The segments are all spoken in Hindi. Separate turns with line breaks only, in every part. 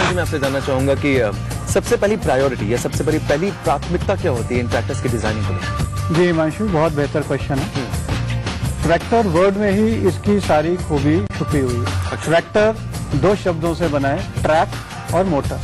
जी मैं आपसे जानना चाहूंगा कि सबसे पहली प्रायोरिटी या सबसे पहली प्राथमिकता क्या होती है इन ट्रैक्टर्स की डिजाइनिंग को लेकर?
जी हिमांशु, बहुत बेहतर क्वेश्चन है। ट्रैक्टर वर्ड में ही इसकी सारी खूबी छुपी हुई है। ट्रैक्टर दो शब्दों से बना है, ट्रैक और मोटर,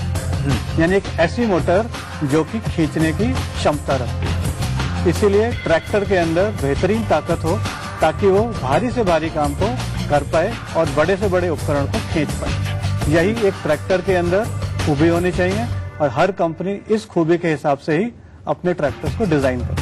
यानी एक ऐसी मोटर जो कि खींचने की क्षमता रखती है। इसीलिए ट्रैक्टर के अंदर बेहतरीन ताकत हो ताकि वो भारी से भारी काम को कर पाए और बड़े से बड़े उपकरण को खींच पाए। यही एक ट्रैक्टर के अंदर खूबी होनी चाहिए और हर कंपनी इस खूबी के हिसाब से ही अपने ट्रैक्टर्स को डिजाइन करती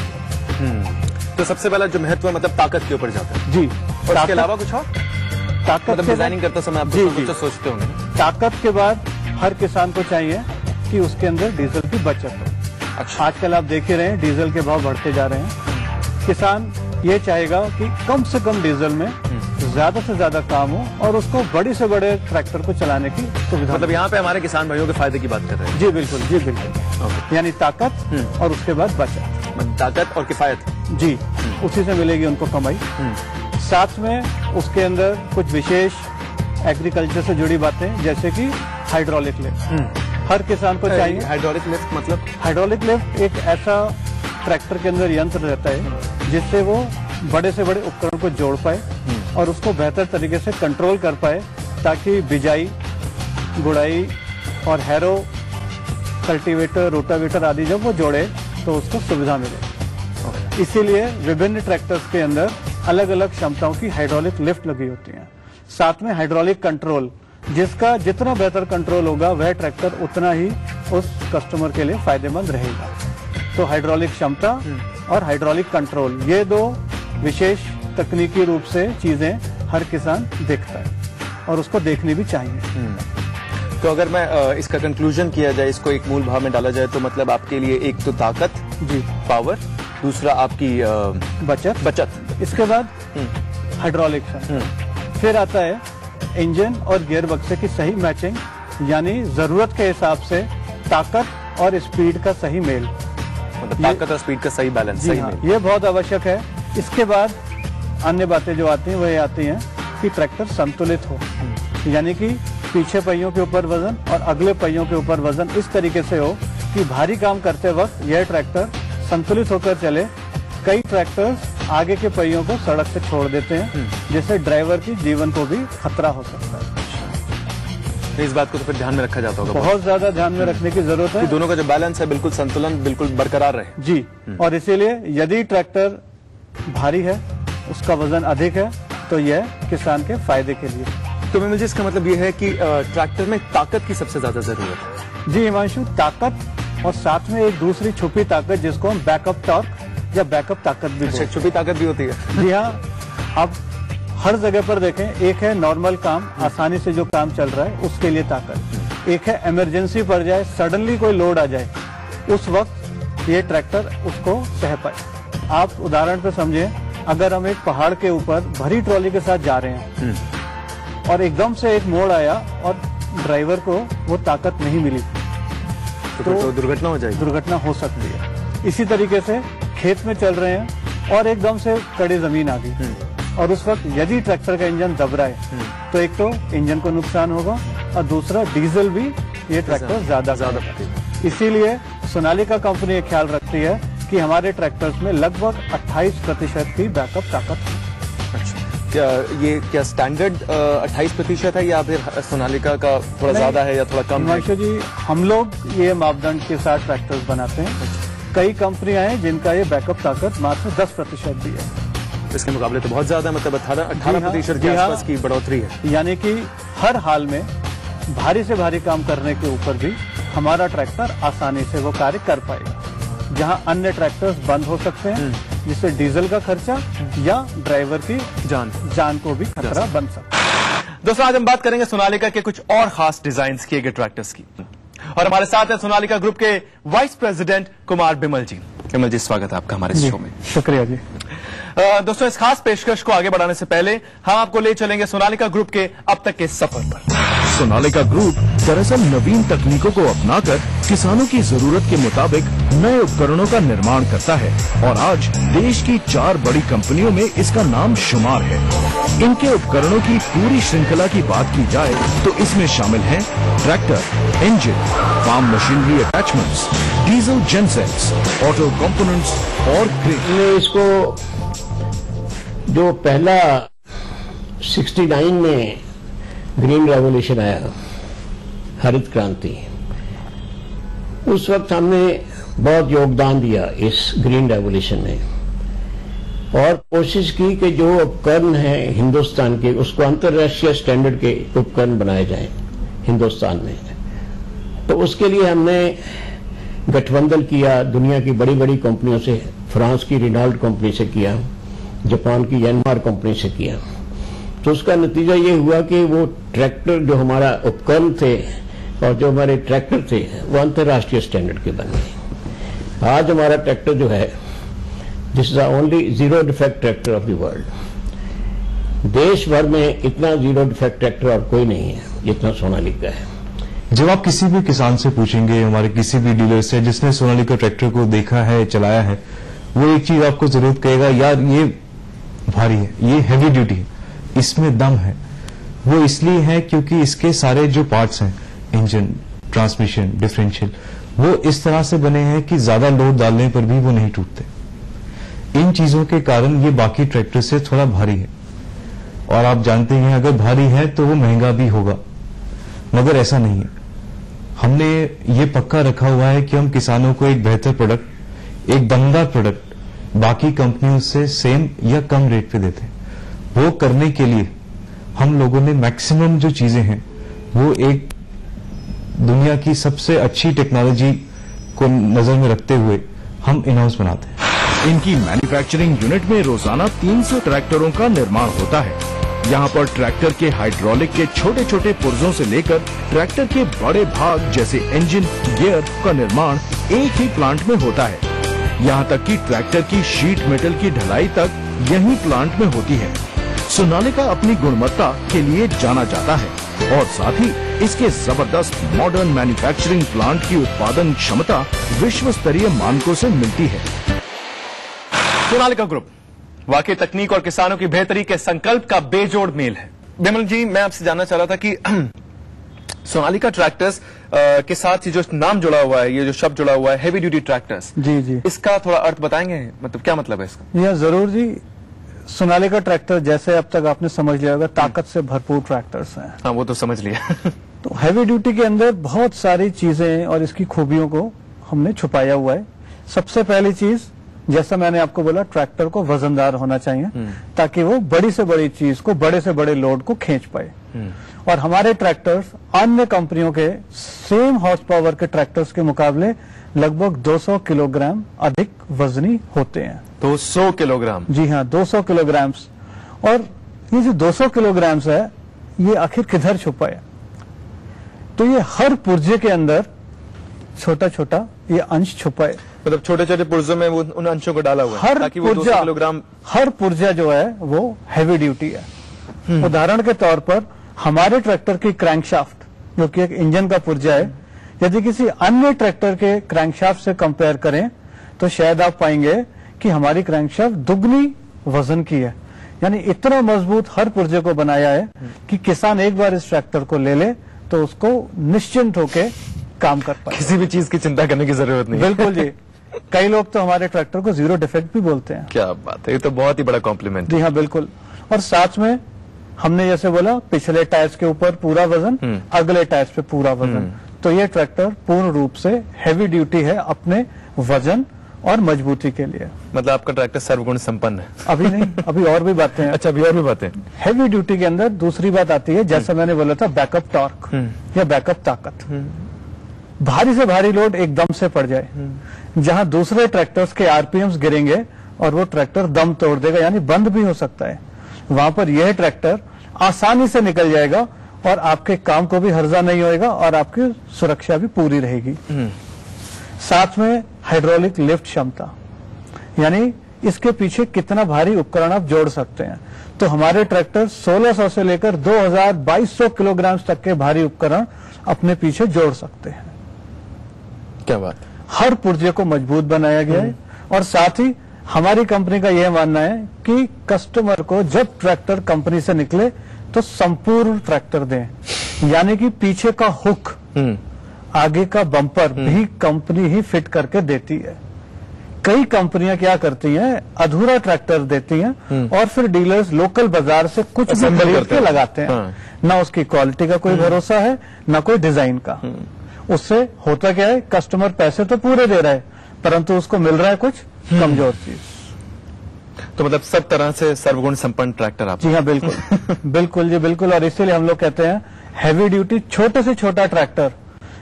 है।
तो सबसे पहला जो महत्व है मतलब ताकत के ऊपर जाता है
जी।
और इसके अलावा कुछ और
ताकत
मतलब डिजाइनिंग करते समय आप कुछ सोचते होंगे?
ताकत के बाद हर किसान को चाहिए कि उसके अंदर डीजल की बचत हो।
अच्छा।
आजकल आप देख ही रहे हैं डीजल के भाव बढ़ते जा रहे हैं। किसान ये चाहेगा कि कम से कम डीजल में ज्यादा से ज्यादा काम हो और उसको बड़ी से बड़े ट्रैक्टर को चलाने की सुविधा।
मतलब यहाँ पे हमारे किसान भाइयों के फायदे की बात कर रहे हैं?
जी बिल्कुल, जी बिल्कुल। यानी ताकत और उसके बाद बचत।
ताकत और किफायत जी,
उसी से मिलेगी उनको कमाई। साथ में उसके अंदर कुछ विशेष एग्रीकल्चर से जुड़ी बातें जैसे कि हाइड्रोलिक लिफ्ट हर किसान को चाहिए।
हाइड्रोलिक लिफ्ट मतलब?
हाइड्रोलिक लिफ्ट एक ऐसा ट्रैक्टर के अंदर यंत्र रहता है जिससे वो बड़े से बड़े उपकरण को जोड़ पाए और उसको बेहतर तरीके से कंट्रोल कर पाए ताकि बिजाई, गुड़ाई और हैरो, कल्टीवेटर, रोटावेटर आदि जब वो जोड़े तो उसको सुविधा मिले। इसीलिए विभिन्न ट्रैक्टर्स के अंदर अलग अलग क्षमताओं की हाइड्रोलिक लिफ्ट लगी होती है। साथ में हाइड्रोलिक कंट्रोल, जिसका जितना बेहतर कंट्रोल होगा वह ट्रैक्टर उतना ही उस कस्टमर के लिए फायदेमंद रहेगा। तो हाइड्रोलिक क्षमता और हाइड्रोलिक कंट्रोल, ये दो विशेष तकनीकी रूप से चीजें हर किसान देखता है और उसको देखनी भी चाहिए।
तो अगर मैं इसका कंक्लूजन किया जाए, इसको एक मूल भाव में डाला जाए तो मतलब आपके लिए एक तो ताकत
जी,
पावर, दूसरा आपकी बचत,
इसके बाद हाइड्रोलिक, फिर आता है इंजन और गियर बक्से की सही मैचिंग, यानी जरूरत के हिसाब से ताकत और स्पीड का सही मेल।
मतलब ताकत और स्पीड का सही बैलेंस, सही मेल,
ये बहुत आवश्यक है। इसके बाद अन्य बातें जो आती हैं वह आती हैं कि ट्रैक्टर संतुलित हो, यानी कि पीछे पहियों के ऊपर वजन और अगले पहियों के ऊपर वजन इस तरीके से हो कि भारी काम करते वक्त यह ट्रैक्टर संतुलित होकर चले। कई ट्रैक्टर्स आगे के पहियों को सड़क से छोड़ देते हैं जिससे ड्राइवर की जीवन को भी खतरा हो सकता है।
तो इस बात को तो फिर ध्यान में रखा जाता होगा?
बहुत ज्यादा ध्यान में रखने की जरूरत है।
दोनों का जो बैलेंस है बिल्कुल संतुलन बिल्कुल बरकरार रहे।
जी, और इसीलिए यदि ट्रैक्टर भारी है, उसका वजन अधिक है, तो यह किसान के फायदे के लिए।
तो विमल जी इसका मतलब यह है कि ट्रैक्टर में ताकत की सबसे ज्यादा जरूरत है?
जी हिमांशु, ताकत और साथ में एक दूसरी छुपी ताकत जिसको हम बैकअप टॉर्क या बैकअप ताकत भी बोलते हैं।
छुपी ताकत भी होती है?
जी हाँ, आप हर जगह पर देखें, एक है नॉर्मल काम, आसानी से जो काम चल रहा है उसके लिए ताकत, एक है इमरजेंसी पड़ जाए, सडनली कोई लोड आ जाए, उस वक्त ये ट्रैक्टर उसको सह पाए। आप उदाहरण पे समझे, अगर हम एक पहाड़ के ऊपर भरी ट्रॉली के साथ जा रहे हैं और एकदम से एक मोड़ आया और ड्राइवर को वो ताकत नहीं मिली
तो दुर्घटना हो जाएगी,
दुर्घटना हो सकती है। इसी तरीके से खेत में चल रहे हैं और एकदम से कड़ी जमीन आ गई और उस वक्त यदि ट्रैक्टर का इंजन दब रहा है तो एक तो इंजन को नुकसान होगा और दूसरा डीजल भी ये ट्रैक्टर ज्यादा। इसीलिए सोनालिका कंपनी एक ख्याल रखती है कि हमारे ट्रैक्टर्स में लगभग 28% की बैकअप ताकत है।
अच्छा, क्या स्टैंडर्ड 28% है या फिर सोनालिका का थोड़ा ज्यादा है या थोड़ा कम है?
जी, हम लोग ये मापदंड के साथ ट्रैक्टर्स बनाते हैं। कई कंपनियां हैं जिनका ये बैकअप ताकत मात्र 10% भी है।
इसके मुकाबले तो बहुत ज्यादा, मतलब 18% के आसपास की बढ़ोतरी है।
यानी कि हर हाल में भारी से भारी काम करने के ऊपर भी हमारा ट्रैक्टर आसानी से वो कार्य कर पाएगा, जहां अन्य ट्रैक्टर्स बंद हो सकते हैं जिससे डीजल का खर्चा या ड्राइवर की जान को भी खतरा बन सकता है।
दोस्तों, आज हम बात करेंगे सोनालिका के कुछ और खास डिजाइन किए गए ट्रैक्टर्स की और हमारे साथ है सोनालिका ग्रुप के वाइस प्रेसिडेंट कुमार बिमल जी। बिमल जी, स्वागत है आपका हमारे शो में।
शुक्रिया जी।
दोस्तों, इस खास पेशकश को आगे बढ़ाने से पहले हम आपको ले चलेंगे सोनालिका ग्रुप के अब तक के सफर पर।
सोनालिका ग्रुप दरअसल नवीन तकनीकों को अपनाकर किसानों की जरूरत के मुताबिक नए उपकरणों का निर्माण करता है और आज देश की 4 बड़ी कंपनियों में इसका नाम शुमार है। इनके उपकरणों की पूरी श्रृंखला की बात की जाए तो इसमें शामिल हैं tractor, engine, farm machinery attachments, diesel gensets, auto components और क्रेन।
इसको जो पहला 69 में ग्रीन रेवोल्यूशन आया, हरित क्रांति, उस वक्त हमने बहुत योगदान दिया इस ग्रीन रेवोल्यूशन में और कोशिश की कि जो उपकरण हैं हिंदुस्तान के उसको अंतर्राष्ट्रीय स्टैंडर्ड के उपकरण बनाए जाएं हिंदुस्तान में। तो उसके लिए हमने गठबंधन किया दुनिया की बड़ी बड़ी कंपनियों से, फ्रांस की रिनॉल्ट कंपनी से किया, जापान की यानमार कंपनी से किया। तो उसका नतीजा ये हुआ कि वो ट्रैक्टर जो हमारा उपकरण थे और जो हमारे ट्रैक्टर थे वो अंतर्राष्ट्रीय स्टैंडर्ड के बन गए। आज हमारा ट्रैक्टर जो है, this is only zero defect tractor of the world. देश भर में इतना जीरो डिफेक्ट ट्रैक्टर और कोई नहीं है जितना सोनालिका है।
जब आप किसी भी किसान से पूछेंगे, हमारे किसी भी डीलर से जिसने सोनालिका ट्रैक्टर को देखा है, चलाया है, वो एक चीज आपको जरूर कहेगा, यार ये भारी है, ये हैवी ड्यूटी है, इसमें दम है। वो इसलिए है क्योंकि इसके सारे जो पार्ट्स हैं, इंजन, ट्रांसमिशन, डिफरेंशियल, वो इस तरह से बने हैं कि ज्यादा लोड डालने पर भी वो नहीं टूटते। इन चीजों के कारण ये बाकी ट्रैक्टर से थोड़ा भारी है और आप जानते हैं अगर भारी है तो वो महंगा भी होगा, मगर ऐसा नहीं है। हमने ये पक्का रखा हुआ है कि हम किसानों को एक बेहतर प्रोडक्ट, एक दमदार प्रोडक्ट बाकी कंपनियों से सेम या कम रेट पे देते हैं। वो करने के लिए हम लोगों ने मैक्सिमम जो चीजें हैं वो एक दुनिया की सबसे अच्छी टेक्नोलॉजी को नजर में रखते हुए हम इन हाउस बनाते हैं।
इनकी मैन्युफैक्चरिंग यूनिट में रोजाना 300 ट्रैक्टरों का निर्माण होता है। यहाँ पर ट्रैक्टर के हाइड्रोलिक के छोटे छोटे पुर्जों से लेकर ट्रैक्टर के बड़े भाग जैसे इंजन, गियर का निर्माण एक ही प्लांट में होता है। यहाँ तक कि ट्रैक्टर की शीट मेटल की ढलाई तक यही प्लांट में होती है। सोनालिका अपनी गुणवत्ता के लिए जाना जाता है और साथ ही इसके जबरदस्त मॉडर्न मैन्युफैक्चरिंग प्लांट की उत्पादन क्षमता विश्व स्तरीय मानकों से मिलती है।
सोनालिका ग्रुप वाकई तकनीक और किसानों की बेहतरी के संकल्प का बेजोड़ मेल है। बिमल जी, मैं आपसे जानना चाह रहा था कि सोनालिका ट्रैक्टर्स के साथ जो नाम जुड़ा हुआ है, ये जो शब्द जुड़ा हुआ है हेवी ड्यूटी ट्रैक्टर्स, जी जी, इसका थोड़ा अर्थ बताएंगे, मतलब क्या मतलब है इसका?
यह जरूर जी। सोनालिका ट्रैक्टर जैसे अब तक आपने समझ लिया होगा, ताकत से भरपूर ट्रैक्टर्स हैं।
हाँ, वो तो समझ लिया।
तो हैवी ड्यूटी के अंदर बहुत सारी चीजें और इसकी खूबियों को हमने छुपाया हुआ है। सबसे पहली चीज, जैसा मैंने आपको बोला, ट्रैक्टर को वजनदार होना चाहिए ताकि वो बड़ी से बड़ी चीज को, बड़े से बड़े लोड को खींच पाए। और हमारे ट्रैक्टर्स अन्य कंपनियों के सेम हॉर्स पावर के ट्रैक्टर्स के मुकाबले लगभग 200 किलोग्राम अधिक वजनी होते हैं।
200 किलोग्राम? जी
हाँ, 200 किलोग्राम। और ये जो 200 किलोग्राम है, ये आखिर किधर छुपा है? तो ये हर पुर्जे के अंदर छोटा छोटा ये अंश छुपा है।
मतलब छोटे छोटे पुर्जों में वो उन अंशों को डाला हुआ है
हर
ताकि वो 200 किलोग्राम।
हर पुर्जा जो है वो हैवी ड्यूटी है। उदाहरण के तौर पर हमारे ट्रैक्टर की क्रैंकशाफ्ट, जो कि एक इंजन का पुर्जा है, यदि किसी अन्य ट्रैक्टर के क्रैंकशाफ्ट से कंपेयर करें तो शायद आप पाएंगे कि हमारी क्रैंकशाफ्ट दुगनी वजन की है। यानी इतना मजबूत हर पुर्जे को बनाया है कि किसान एक बार इस ट्रैक्टर को ले ले तो उसको निश्चिंत होकर काम कर पाए,
किसी भी चीज की चिंता करने की जरूरत नहीं।
बिल्कुल जी। कई लोग तो हमारे ट्रैक्टर को जीरो डिफेक्ट भी बोलते हैं।
क्या बात है, ये तो बहुत ही बड़ा कॉम्प्लीमेंट।
जी हाँ, बिल्कुल। और साथ में हमने जैसे बोला, पिछले टायर्स के ऊपर पूरा वजन, अगले टायर्स पे पूरा वजन। तो ये ट्रैक्टर पूर्ण रूप से हैवी ड्यूटी है अपने वजन और मजबूती के लिए।
मतलब आपका ट्रैक्टर सर्वगुण संपन्न है?
अभी नहीं, अभी और भी बातें हैं।
अच्छा, अभी और भी बातें।
हैवी ड्यूटी के अंदर दूसरी बात आती है, जैसा मैंने बोला था, बैकअप टॉर्क या बैकअप ताकत। भारी से भारी लोड एकदम से पड़ जाए, जहां दूसरे ट्रैक्टर्स के आरपीएम्स गिरेंगे और वो ट्रैक्टर दम तोड़ देगा, यानी बंद भी हो सकता है, वहां पर यह ट्रैक्टर आसानी से निकल जाएगा और आपके काम को भी हर्जा नहीं होएगा और आपकी सुरक्षा भी पूरी रहेगी। साथ में हाइड्रोलिक लिफ्ट क्षमता, यानी इसके पीछे कितना भारी उपकरण आप जोड़ सकते हैं। तो हमारे ट्रैक्टर 1600 से लेकर 2200 किलोग्राम तक के भारी उपकरण अपने पीछे जोड़ सकते हैं।
क्या बात।
हर पुर्जे को मजबूत बनाया गया है और साथ ही हमारी कंपनी का यह मानना है कि कस्टमर को जब ट्रैक्टर कंपनी से निकले तो संपूर्ण ट्रैक्टर दें, यानी कि पीछे का हुक, आगे का बम्पर भी कंपनी ही फिट करके देती है। कई कंपनियां क्या करती हैं, अधूरा ट्रैक्टर देती हैं और फिर डीलर्स लोकल बाजार से कुछ भी खरीद के लगाते हैं। ना उसकी क्वालिटी का कोई भरोसा है, ना कोई डिजाइन का। उससे होता क्या है, कस्टमर पैसे तो पूरे दे रहा है परंतु उसको मिल रहा है कुछ कमजोर चीज।
तो मतलब सब तरह से सर्वगुण संपन्न ट्रैक्टर आप।
जी हाँ, बिल्कुल बिल्कुल जी बिल्कुल। और इसीलिए हम लोग कहते हैं हैवी ड्यूटी छोटे से छोटा ट्रैक्टर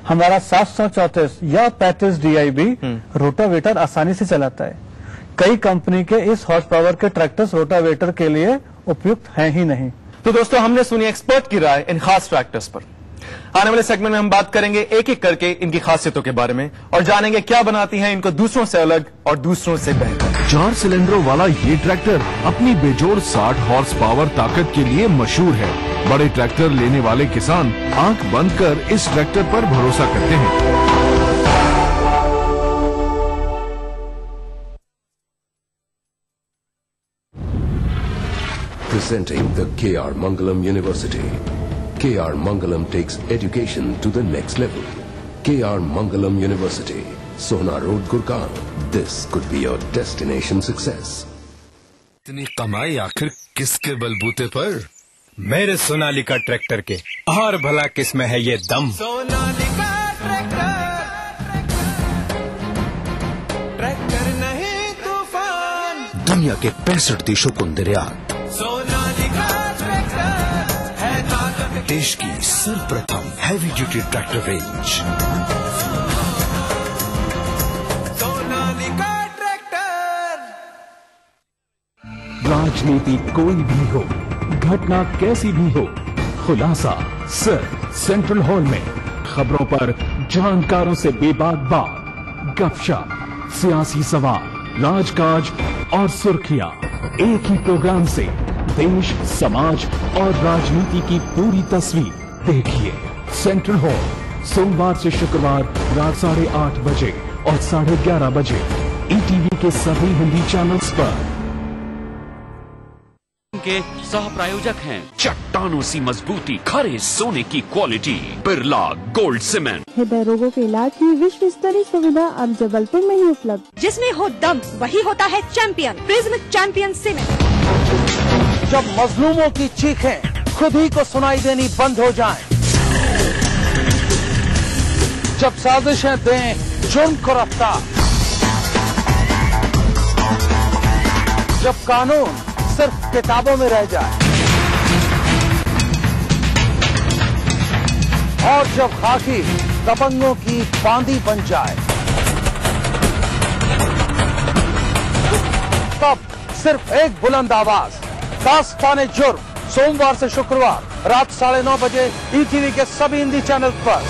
हमारा 734 या 35 DI रोटावेटर आसानी से चलाता है। कई कंपनी के इस हॉर्स पावर के ट्रैक्टर्स रोटावेटर के लिए उपयुक्त हैं ही नहीं।
तो दोस्तों, हमने सुनी एक्सपर्ट की राय इन खास ट्रैक्टर्स पर। आने वाले सेगमेंट में हम बात करेंगे एक एक करके इनकी खासियतों के बारे में और जानेंगे क्या बनाती हैं इनको दूसरों से अलग और दूसरों से बेहतर।
4 सिलेंडरों वाला ये ट्रैक्टर अपनी बेजोड़ 60 हॉर्स पावर ताकत के लिए मशहूर है। बड़े ट्रैक्टर लेने वाले किसान आंख बंद कर इस ट्रैक्टर पर भरोसा करते हैं।
Presenting the KR Mangalam University. KR Mangalam takes education to the next level. KR Mangalam University, Sohna Road, Gurgaon. This could be your destination success.
इतनी कमाई आखिर किसके बलबूते पर? मेरे सोनालिका ट्रैक्टर के। और भला किसमें है ये दम?
सोनालिका ट्रैक्टर, ट्रैक्टर नहीं तूफान।
दुनिया के 65 देशों को निर्यात।
सोनालिका ट्रैक्टर है ताकत।
देश की सर्वप्रथम heavy duty tractor range.
Sonalika tractor.
राजनीति कोई भी हो, घटना कैसी भी हो, खुलासा सिर्फ सेंट्रल हॉल में। खबरों पर जानकारों से बेबाक बात, गपशप, सियासी सवाल, राजकाज और सुर्खियां एक ही प्रोग्राम से देश, समाज और राजनीति की पूरी तस्वीर देखिए। सेंट्रल हॉल सोमवार से शुक्रवार रात 8:30 बजे और 11:30 बजे ETV के सभी हिंदी चैनल्स पर।
के सह प्रायोजक हैं चट्टानों सी मजबूती, खरे सोने की क्वालिटी, बिरला गोल्ड सीमेंट।
हृदय रोगों के इलाज की विश्व स्तरीय सुविधा अब जबलपुर में ही उपलब्ध।
जिसमें हो दम वही होता है चैंपियन। Prism champion cement.
जब मजलूमों की चीखें खुद ही को सुनाई देनी बंद हो जाएं, जब साजिशें दें जुर्म को रफ्तार, जब कानून सिर्फ किताबों में रह जाए और जब खाकी दबंगों की बांदी बन जाए, तब सिर्फ एक बुलंद आवाज, दास्ताने जुर्म, सोमवार से शुक्रवार रात 9:30 बजे ETV के सभी हिंदी चैनल पर।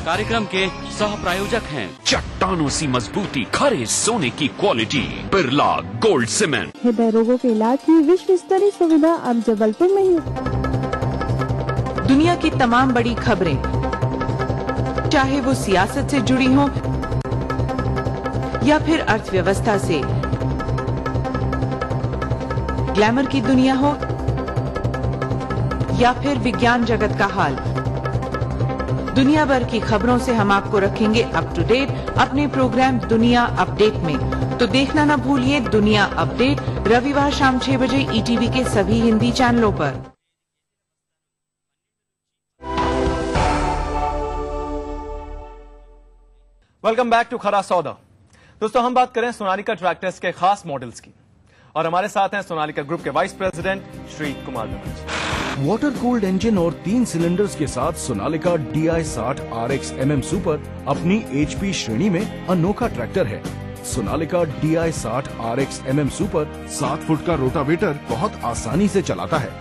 कार्यक्रम के सह प्रायोजक हैं चट्टानों सी मजबूती, खरे सोने की क्वालिटी, बिरला गोल्ड सीमेंट।
हृदय रोगों के इलाज की विश्व स्तरीय सुविधा अब जबलपुर में ही।
दुनिया की तमाम बड़ी खबरें, चाहे वो सियासत से जुड़ी हो या फिर अर्थव्यवस्था से, ग्लैमर की दुनिया हो या फिर विज्ञान जगत का हाल, दुनिया भर की खबरों से हम आपको रखेंगे अप टू डेट अपने प्रोग्राम दुनिया अपडेट में। तो देखना न भूलिए दुनिया अपडेट रविवार शाम 6 बजे ETV के सभी हिंदी चैनलों पर।
वेलकम बैक टू खरा सौदा। दोस्तों, हम बात करें सोनालिका ट्रैक्टर्स के खास मॉडल्स की और हमारे साथ हैं सोनालिका ग्रुप के vice president Shri Kumar Banerjee.
Water cooled engine और 3 सिलेंडर्स के साथ Sonalika DI 60 RX MM super अपनी HP श्रेणी में अनोखा ट्रैक्टर है। Sonalika DI 60 RX MM super 7 foot का रोटावेटर बहुत आसानी से चलाता है।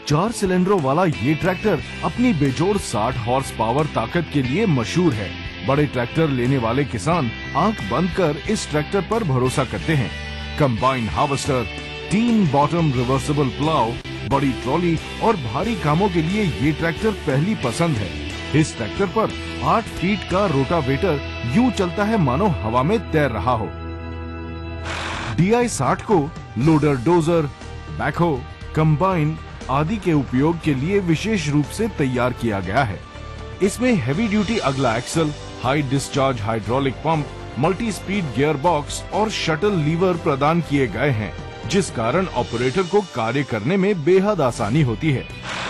चार सिलेंडरों वाला ये ट्रैक्टर अपनी बेजोड़ 60 हॉर्स पावर ताकत के लिए मशहूर है। बड़े ट्रैक्टर लेने वाले किसान आंख बंद कर इस ट्रैक्टर पर भरोसा करते हैं। Combine harvester, tin bottom reversible plough, बड़ी ट्रॉली और भारी कामों के लिए ये ट्रैक्टर पहली पसंद है। इस ट्रैक्टर पर 8 फीट का रोटावेटर यूं चलता है मानो हवा में तैर रहा हो। DI-60 को लोडर, डोजर, बैकहो, कंबाइन आदि के उपयोग के लिए विशेष रूप से तैयार किया गया है। इसमें हैवी ड्यूटी अगला axle, high discharge hydraulic pump, multi speed gear box और शटल लीवर प्रदान किए गए हैं, जिस कारण ऑपरेटर को कार्य करने में बेहद आसानी होती है।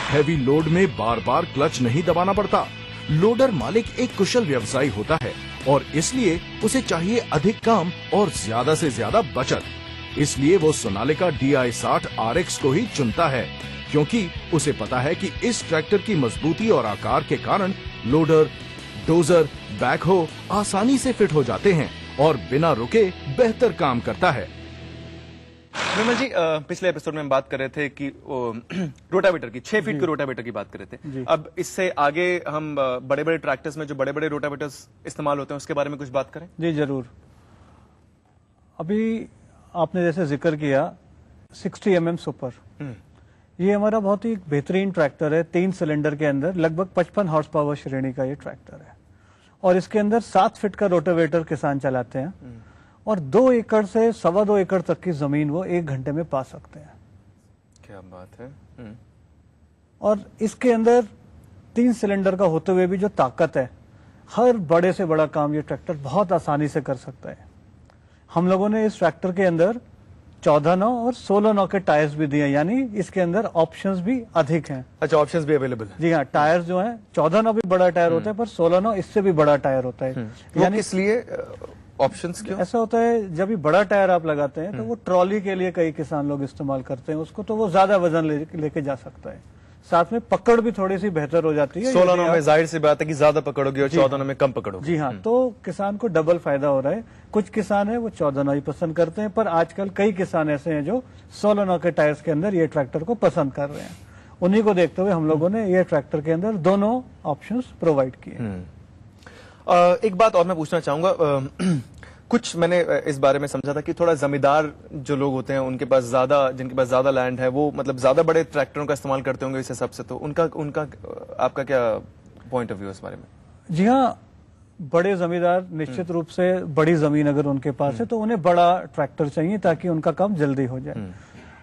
हैवी लोड में बार बार क्लच नहीं दबाना पड़ता। लोडर मालिक एक कुशल व्यवसायी होता है और इसलिए उसे चाहिए अधिक काम और ज्यादा से ज्यादा बचत। इसलिए वो सोनालिका DI-60 RX को ही चुनता है, क्योंकि उसे पता है कि इस ट्रैक्टर की मजबूती और आकार के कारण लोडर, डोजर, बैकहो आसानी से फिट हो जाते हैं और बिना रुके बेहतर काम करता है।
विमल जी, पिछले एपिसोड में हम बात कर रहे थे कि रोटावेटर की 6 फीट के रोटावेटर की बात कर रहे थे। अब इससे आगे हम बड़े बड़े ट्रैक्टर्स में जो बड़े बड़े रोटावेटर्स इस्तेमाल होते हैं उसके बारे में कुछ बात करें।
जी जरूर। अभी आपने जैसे जिक्र किया 60 mm सुपर, ये हमारा बहुत ही बेहतरीन ट्रैक्टर है। 3 सिलेंडर के अंदर लगभग 55 हॉर्स पावर श्रेणी का ये ट्रैक्टर है और इसके अंदर 7 फीट का रोटावेटर किसान चलाते हैं और 2 एकड़ से 2.25 एकड़ तक की जमीन वो 1 घंटे में पा सकते हैं।
क्या बात है।
और इसके अंदर 3 सिलेंडर का होते हुए भी जो ताकत है, हर बड़े से बड़ा काम ये ट्रैक्टर बहुत आसानी से कर सकता है। हम लोगों ने इस ट्रैक्टर के अंदर 14 नौ और 16 नौ के टायर्स भी दिए, यानी इसके अंदर ऑप्शंस भी अधिक हैं।
अच्छा, ऑप्शंस भी अवेलेबल है।
जी हाँ, टायर्स जो हैं 14 नौ भी बड़ा टायर होता है, पर 16 नौ इससे भी बड़ा टायर होता है।
यानी किस लिए ऑप्शंस क्यों?
ऐसा होता है जब भी बड़ा टायर आप लगाते हैं तो वो ट्रॉली के लिए कई किसान लोग इस्तेमाल करते हैं उसको, तो वो ज्यादा वजन लेके जा सकता है। साथ में पकड़ भी थोड़ी सी बेहतर हो जाती है।
16 नौ में जाहिर सी बात है कि ज्यादा पकड़ोगे और 14 नौ में कम पकड़ोगे।
जी हाँ, तो किसान को डबल फायदा हो रहा है। कुछ किसान है वो 14 नौ ही पसंद करते हैं, पर आजकल कई किसान ऐसे हैं जो 16 नौ के टायर्स के अंदर ये ट्रैक्टर को पसंद कर रहे हैं। उन्हीं को देखते हुए हम लोगों ने ये ट्रैक्टर के अंदर दोनों ऑप्शंस प्रोवाइड किए।
एक बात और मैं पूछना चाहूंगा, कुछ मैंने इस बारे में समझा था कि थोड़ा जमींदार जो लोग होते हैं उनके पास जिनके पास ज्यादा लैंड है, वो मतलब ज्यादा बड़े ट्रैक्टरों का इस्तेमाल करते होंगे इस हिसाब से, तो उनका आपका क्या पॉइंट ऑफ व्यू इस बारे में?
जी हाँ, बड़े जमींदार निश्चित रूप से बड़ी जमीन अगर उनके पास है तो उन्हें बड़ा ट्रैक्टर चाहिए ताकि उनका काम जल्दी हो जाए।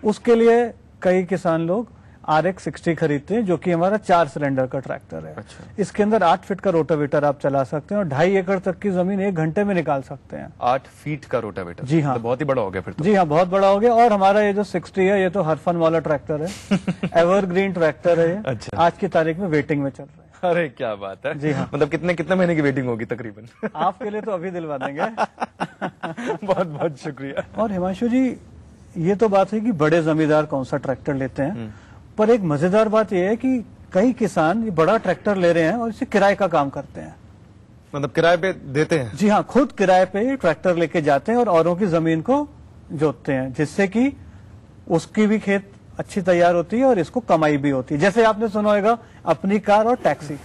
उसके लिए कई किसान लोग RX-60 खरीदते हैं, जो कि हमारा 4 सिलेंडर का ट्रैक्टर है। अच्छा। इसके अंदर 8 फीट का रोटावेटर आप चला सकते हैं और 2.5 एकड़ तक की जमीन 1 घंटे में निकाल सकते हैं।
8 फीट का रोटावेटर?
जी हाँ,
तो बहुत ही बड़ा हो गया फिर तो।
जी हाँ, बहुत बड़ा हो गया। और हमारा ये जो 60 है ये तो हर फन वाला ट्रैक्टर है। एवरग्रीन ट्रैक्टर है। अच्छा। आज की तारीख में वेटिंग में चल रहा है।
अरे क्या बात है।
जी हाँ।
मतलब कितने महीने की वेटिंग होगी तकरीबन?
आपके लिए तो अभी दिलवा देंगे।
बहुत बहुत शुक्रिया।
और हिमांशु जी, ये तो बात है कि बड़े जमींदार कौन सा ट्रैक्टर लेते हैं, पर एक मजेदार बात यह है कि कई किसान ये बड़ा ट्रैक्टर ले रहे हैं और इसे किराए का काम करते हैं।
मतलब किराए पे देते हैं?
जी हाँ, खुद किराए पे ट्रैक्टर लेके जाते हैं और औरों की जमीन को जोतते हैं, जिससे कि उसकी भी खेत अच्छी तैयार होती है और इसको कमाई भी होती है। जैसे आपने सुना होगा अपनी कार और टैक्सी,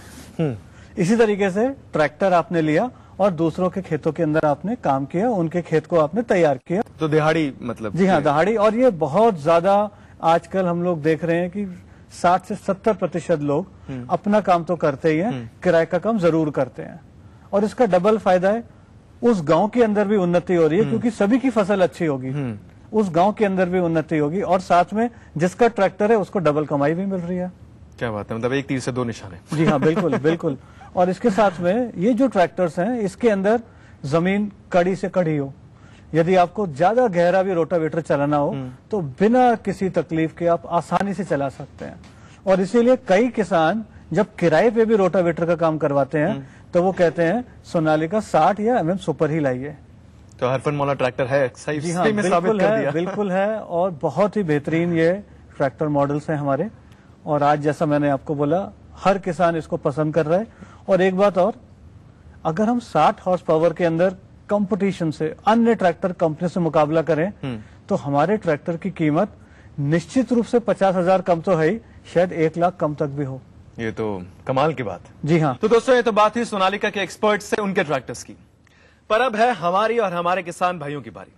इसी तरीके से ट्रैक्टर आपने लिया और दूसरों के खेतों के अंदर आपने काम किया, उनके खेत को आपने तैयार किया।
तो दिहाड़ी मतलब?
जी हाँ, दिहाड़ी। और ये बहुत ज्यादा आजकल हम लोग देख रहे हैं कि 60 से 70% लोग अपना काम तो करते ही हैं, किराए का काम जरूर करते हैं। और इसका डबल फायदा है, उस गांव के अंदर भी उन्नति हो रही है क्योंकि सभी की फसल अच्छी होगी, उस गांव के अंदर भी उन्नति होगी और साथ में जिसका ट्रैक्टर है उसको डबल कमाई भी मिल रही है।
क्या बात है, मतलब एक तीर से 2 निशाने।
जी हाँ, बिल्कुल बिल्कुल। और इसके साथ में ये जो ट्रैक्टर्स हैं इसके अंदर जमीन कड़ी से कड़ी हो, यदि आपको ज्यादा गहरा भी रोटावेटर चलाना हो तो बिना किसी तकलीफ के आप आसानी से चला सकते हैं। और इसीलिए कई किसान जब किराए पे भी रोटावेटर का काम करवाते हैं तो वो कहते हैं सोनालिका 60 या MM सुपर ही लाइए।
तो हरफन मौला ट्रैक्टर है?
जी हाँ, बिल्कुल है, बिल्कुल है। और बहुत ही बेहतरीन ये ट्रैक्टर मॉडल्स हैं हमारे। और आज जैसा मैंने आपको बोला, हर किसान इसको पसंद कर रहा है। और एक बात और, अगर हम 60 हॉर्स पावर के अंदर कंपटीशन से अन्य ट्रैक्टर कंपनी से मुकाबला करें तो हमारे ट्रैक्टर की कीमत निश्चित रूप से 50,000 कम तो है ही, शायद 1 लाख कम तक भी हो।
ये तो कमाल की बात।
जी हाँ।
तो दोस्तों ये तो बात ही सोनालिका के एक्सपर्ट से उनके ट्रैक्टर्स की, पर अब है हमारी और हमारे किसान भाइयों की बारी।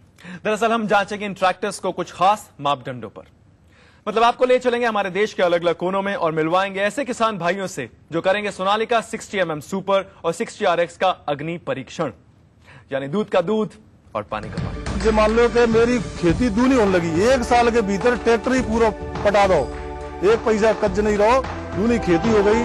दरअसल हम जांचेंगे इन ट्रैक्टर्स को कुछ खास मापदंडों पर। मतलब आपको ले चलेंगे हमारे देश के अलग अलग कोनों में और मिलवाएंगे ऐसे किसान भाइयों से जो करेंगे सोनालिका 60mm सुपर और 60RX का अग्नि परीक्षण, यानी दूध का दूध और पानी का पानी।
जो मान लो कि मेरी खेती दूनी होने लगी, 1 साल के भीतर ट्रैक्टर ही पूरा पटा दो, 1 पैसा कज नहीं रहो, दूनी खेती हो गई।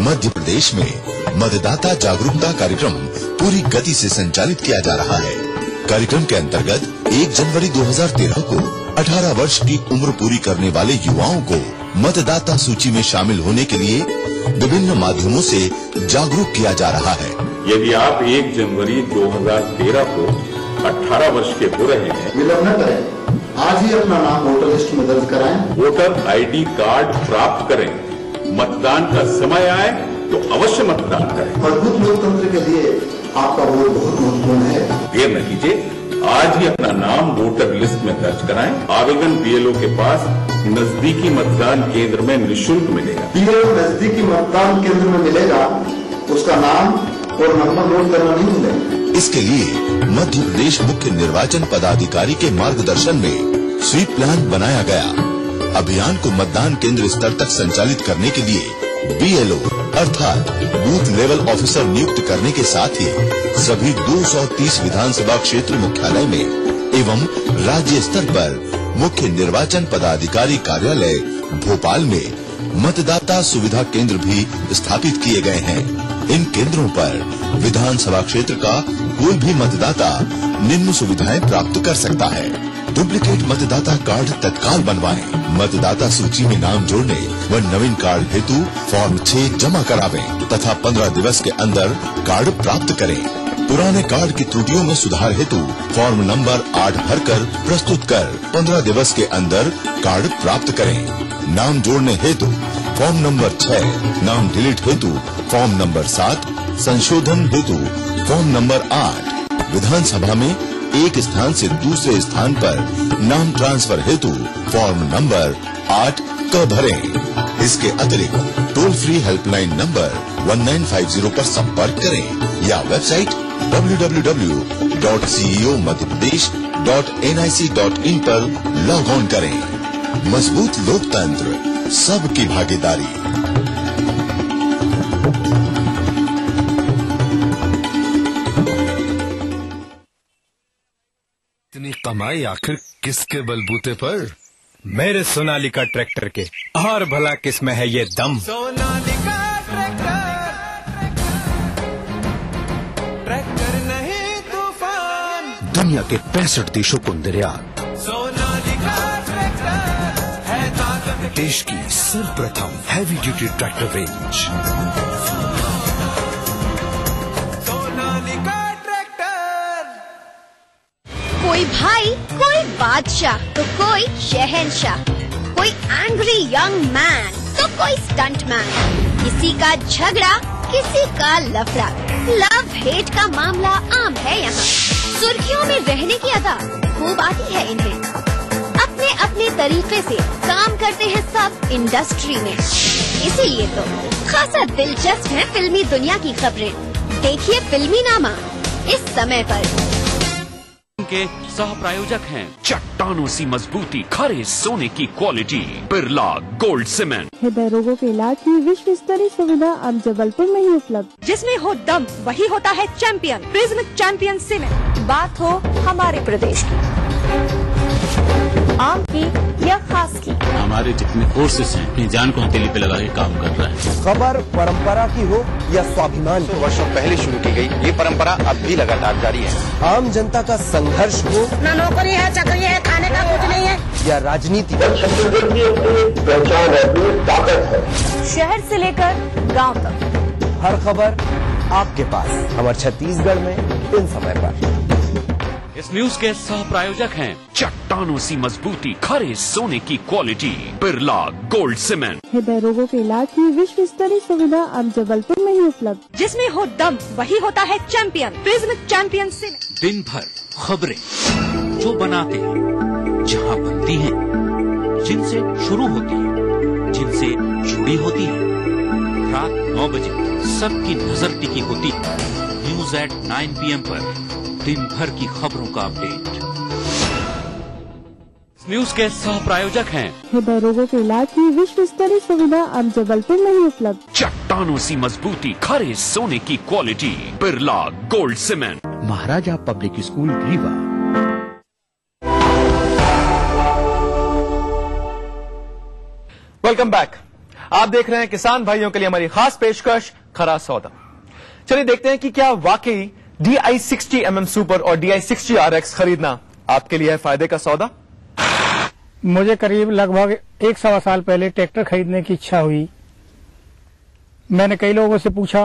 मध्य प्रदेश में मतदाता जागरूकता कार्यक्रम पूरी गति से संचालित किया जा रहा है। कार्यक्रम के अंतर्गत 1 जनवरी 2013 को 18 वर्ष की उम्र पूरी करने वाले युवाओं को मतदाता सूची में शामिल होने के लिए विभिन्न माध्यमों से जागरूक किया जा रहा है।
यदि आप 1 जनवरी 2013 को 18 वर्ष के हो रहे हैं,
विलंब न करें, आज ही अपना नाम वोटर लिस्ट में दर्ज कराएं।
वोटर ID कार्ड प्राप्त करें। मतदान का समय आए तो अवश्य मतदान करें।
मजबूत लोकतंत्र के लिए आपका वोट बहुत महत्वपूर्ण है।
देर न कीजिए, आज ही अपना नाम वोटर लिस्ट में दर्ज कराएं। आवेदन BLO के पास नजदीकी मतदान केंद्र में निःशुल्क मिलेगा।
BLO नजदीकी मतदान केंद्र में मिलेगा, उसका नाम और नंबर नोट करना नहीं मिलेगा।
इसके लिए मध्य प्रदेश मुख्य निर्वाचन पदाधिकारी के मार्गदर्शन में स्वीप प्लान बनाया गया। अभियान को मतदान केंद्र स्तर तक संचालित करने के लिए BLO अर्थात बूथ लेवल ऑफिसर नियुक्त करने के साथ ही सभी 230 विधानसभा क्षेत्र मुख्यालय में एवं राज्य स्तर पर मुख्य निर्वाचन पदाधिकारी कार्यालय भोपाल में मतदाता सुविधा केंद्र भी स्थापित किए गए हैं। इन केंद्रों पर विधानसभा क्षेत्र का कोई भी मतदाता निम्न सुविधाएं प्राप्त कर सकता है। डुप्लीकेट मतदाता कार्ड तत्काल बनवाएं। मतदाता सूची में नाम जोड़ने व नवीन कार्ड हेतु फॉर्म 6 जमा करावें तथा 15 दिवस के अंदर कार्ड प्राप्त करें। पुराने कार्ड की त्रुटियों में सुधार हेतु फॉर्म नंबर 8 भरकर प्रस्तुत कर 15 दिवस के अंदर कार्ड प्राप्त करें। नाम जोड़ने हेतु फॉर्म नंबर 6, नाम डिलीट हेतु फॉर्म नंबर 7, संशोधन हेतु फॉर्म नंबर 8, विधानसभा में एक स्थान से दूसरे स्थान पर नाम ट्रांसफर हेतु फॉर्म नंबर 8 क भरें। इसके अतिरिक्त टोल फ्री हेल्पलाइन नंबर 1950 पर संपर्क करें या वेबसाइट www.ceomadhyapradesh.nic.in पर लॉग ऑन करें। मजबूत लोकतंत्र, सबकी भागीदारी।
इतनी कमाई आखिर किसके बलबूते पर? मेरे सोनालिका ट्रैक्टर के। और भला किसमें है ये दम?
सोनालिका ट्रैक्टर नहीं तूफान,
दुनिया के 65 देशों को निर्यात।
सोनालिका ट्रैक्टर है ताकत।
देश की सर्वप्रथम heavy duty tractor range.
Sonalika tractor.
कोई भाई, कोई बादशाह तो कोई शहंशाह, कोई एंग्री यंग मैन तो कोई स्टंट मैन, किसी का झगड़ा किसी का लफड़ा, लव हेट का मामला आम है यहाँ। सुर्खियों में रहने की अदा खूब आती है इन्हें। अपने अपने तरीके से काम करते हैं सब इंडस्ट्री में, इसीलिए तो खासा दिलचस्प है फिल्मी दुनिया की खबरें। देखिए फिल्मी नामा इस समय पर।
के सह प्रायोजक हैं चट्टानों सी मजबूती, खरे सोने की क्वालिटी, बिरला गोल्ड सीमेंट।
हृदय रोगों के इलाज की विश्व स्तरीय सुविधा अब जबलपुर में ही उपलब्ध।
जिसमें हो दम वही होता है चैंपियन, प्रिज्म चैंपियन सीमेंट। बात हो हमारे प्रदेश की, आम की या खास की,
हमारे जितने कोर्सेस हैं अपनी जान को हथेली पे लगा के काम कर रहे हैं।
खबर परंपरा की हो या स्वाभिमान की,
वर्षों पहले शुरू की गई ये परंपरा अब भी लगातार जारी है।
आम जनता का संघर्ष हो,
न नौकरी है, चाकरी है, खाने का कुछ नहीं है,
या राजनीति,
पहचान है, ताकत है। शहर से लेकर गांव तक
हर खबर आपके पास, हमारे छत्तीसगढ़ में इन समय पर।
इस न्यूज के सह प्रायोजक हैं चट्टानों सी मजबूती, खरे सोने की क्वालिटी, बिरला गोल्ड सीमेंट।
हृदय रोगों के इलाज की विश्व स्तरीय सुविधा अब जबलपुर में ही उपलब्ध।
जिसमें हो दम वही होता है चैंपियन। Prism champion cement.
दिन भर खबरें जो बनाते हैं, जहां बनती हैं, जिनसे शुरू होती है, जिनसे जुड़ी होती है, रात 9 बजे सबकी नजर टिकी होती है न्यूज एट 9 PM पर। दिन भर की खबरों का अपडेट।
न्यूज के सह प्रायोजक हैं
हृदय रोगों के इलाज की विश्व स्तरीय सुविधा अब जबलपुर में ही उपलब्ध।
चट्टानों सी मजबूती, खरे सोने की quality, Birla gold cement.
Maharaja public school Rewa.
Welcome back. आप देख रहे हैं किसान भाइयों के लिए हमारी खास पेशकश खरा सौदा। चलिए देखते हैं कि क्या वाकई DI 60 mm सुपर और DI 60 RX खरीदना आपके लिए है फायदे का सौदा।
मुझे करीब लगभग 1 साल पहले ट्रैक्टर खरीदने की इच्छा हुई। मैंने कई लोगों से पूछा,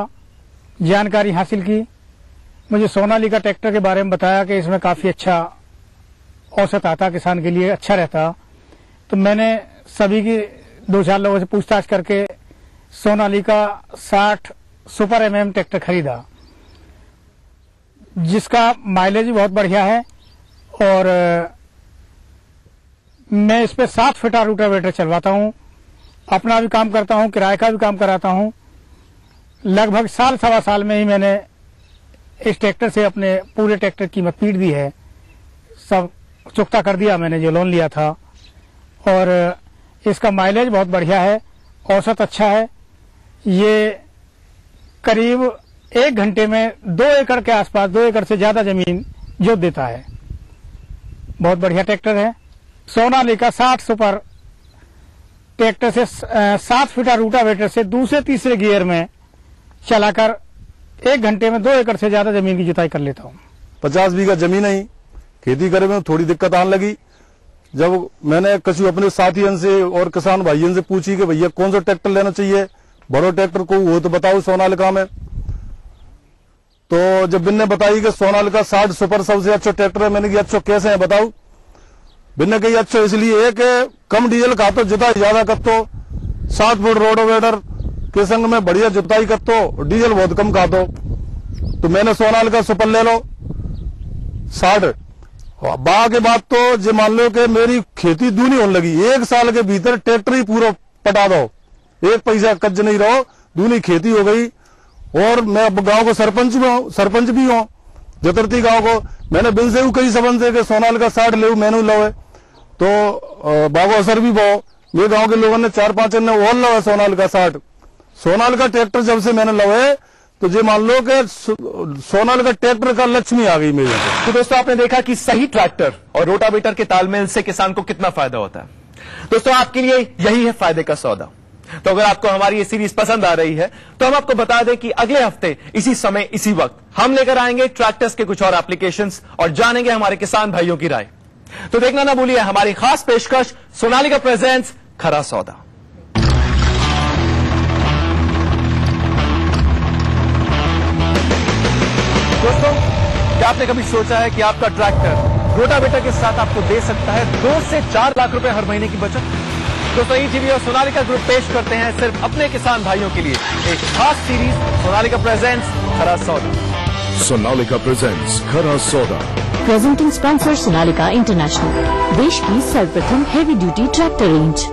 जानकारी हासिल की। मुझे सोनालिका ट्रैक्टर के बारे में बताया कि इसमें काफी अच्छा औसत आता, किसान के लिए अच्छा रहता। तो मैंने सभी की 2-4 लोगों से पूछताछ करके सोनालिका 60 सुपर MM ट्रैक्टर खरीदा, जिसका माइलेज भी बहुत बढ़िया है और मैं इस पे 7 फीटा रोटावेटर चलवाता हूं। अपना भी काम करता हूं, किराए का भी काम कराता हूं। लगभग साल सवा साल में ही मैंने इस ट्रैक्टर से अपने पूरे ट्रैक्टर की कीमत पीट दी है। सब चुकता कर दिया मैंने जो लोन लिया था। और इसका माइलेज बहुत बढ़िया है, औसत अच्छा है। ये करीब 1 घंटे में 2 एकड़ के आसपास, 2 एकड़ से ज्यादा जमीन जोत देता है। बहुत बढ़िया ट्रैक्टर है। सोनालिका 60 सुपर ट्रैक्टर से 7 फीटा रूटावेटर से दूसरे तीसरे गियर में चलाकर 1 घंटे में 2 एकड़ से ज्यादा जमीन की जुताई कर लेता हूँ।
50 बीघा जमीन है, खेती करे में थोड़ी दिक्कत आने लगी। जब मैंने कछु अपने साथियों से और किसान भाइयों से पूछी कि भैया कौन सा ट्रैक्टर लेना चाहिए, बड़ो ट्रैक्टर को वो तो बताओ सोनालिका में। तो जब बिन ने बताई कि सोनालिका 60 सुपर सबसे अच्छा ट्रैक्टर है, मैंने कहा अच्छा कैसे है बताओ। बिन ने कही अच्छा इसलिए है कि कम डीजल खातो, जुताई ज्यादा करतो, 7 फुट रोटावेटर के संग में बढ़िया जुताई करतो, डीजल बहुत कम खातो। तो मैंने सोनालिका सुपर ले लो 60। बा के बाद तो जो मान लो कि मेरी खेती दूनी होने लगी। 1 साल के भीतर ट्रैक्टर ही पूरा पटा दो, 1 पैसा कज नहीं रहो, दूनी खेती हो गई। और मैं अब गांव को सरपंच भी हूं जतरती गांव को। मैंने बिन से कई सबन से कि सोनालिका 60 ले मैंने लो, तो बाबू असर भी बहु मेरे गांव के लोगों ने 4-5 ने और लो है सोनालिका 60। सोनालिका ट्रैक्टर जब से मैंने लो है तो ये मान लो कि सोनालिका ट्रैक्टर का लक्ष्मी आ गई मेरे।
तो दोस्तों आपने देखा कि सही ट्रैक्टर और रोटावेटर के तालमेल से किसान को कितना फायदा होता है। दोस्तों आपके लिए यही है फायदे का सौदा। तो अगर आपको हमारी ये सीरीज पसंद आ रही है तो हम आपको बता दें कि अगले हफ्ते इसी समय इसी वक्त हम लेकर आएंगे ट्रैक्टर्स के कुछ और एप्लीकेशंस और जानेंगे हमारे किसान भाइयों की राय। तो देखना ना भूलिए हमारी खास पेशकश सोनालिका प्रेजेंट्स खरा सौदा। दोस्तों क्या आपने कभी सोचा है कि आपका ट्रैक्टर रोटावेटर के साथ आपको दे सकता है 2 से 4 लाख रुपए हर महीने की बचत। दोस्तों ETV और सोनालिका ग्रुप पेश करते हैं सिर्फ अपने किसान भाइयों के लिए एक खास सीरीज सोनालिका प्रेजेंट्स खरा सौदा।
सोनालिका प्रेजेंट्स खरा सौदा।
प्रेजेंटिंग स्पॉन्सर सोनालिका इंटरनेशनल, देश की सर्वप्रथम हेवी ड्यूटी ट्रैक्टर रेंज।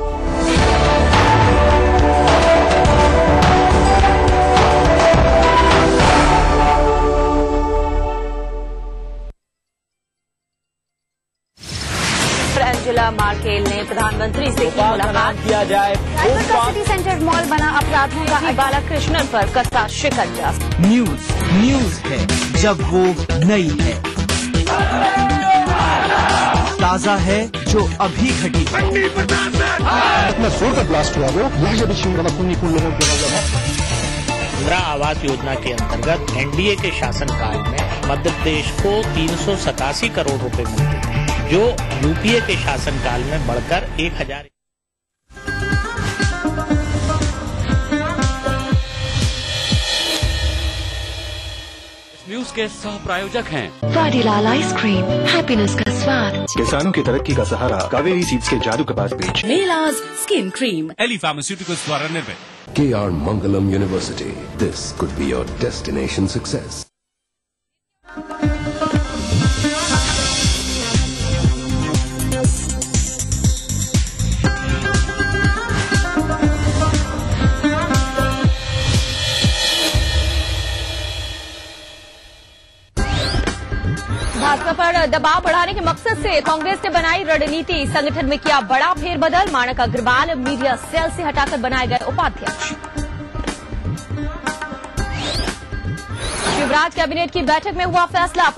जिला मार्केल ने प्रधानमंत्री से की मुलाकात किया जाए। सिटी सेंटर मॉल बना अपराधों का बाला कृष्णन पर कसा शिकंजा।
न्यूज है जब वो नई है, ताजा है जो अभी घटी है।
ब्लास्ट हुआ
इंदिरा आवास योजना के अंतर्गत एनडीए के शासनकाल में मध्य प्रदेश को 387 करोड़ रुपए मिलते थे, जो यूपीए के शासनकाल में बढ़कर 1000।
फॉक्स न्यूज के सह प्रायोजक हैं
वाडीलाल आइसक्रीम, हैप्पीनेस का स्वाद।
किसानों की तरक्की का सहारा कावेरी सीड्स के जादू कपास बीज।
मेलाज स्किन क्रीम,
एली फार्मास्यूटिकल्स द्वारा निर्मित।
KR Mangalam University. This could be your destination success.
Bhajpa पर दबाव बढ़ाने के मकसद से कांग्रेस ने बनाई रणनीति। संगठन में किया बड़ा फेरबदल। माणक अग्रवाल मीडिया सेल से हटाकर बनाए गए उपाध्यक्ष। शिवराज कैबिनेट की बैठक में हुआ फैसला।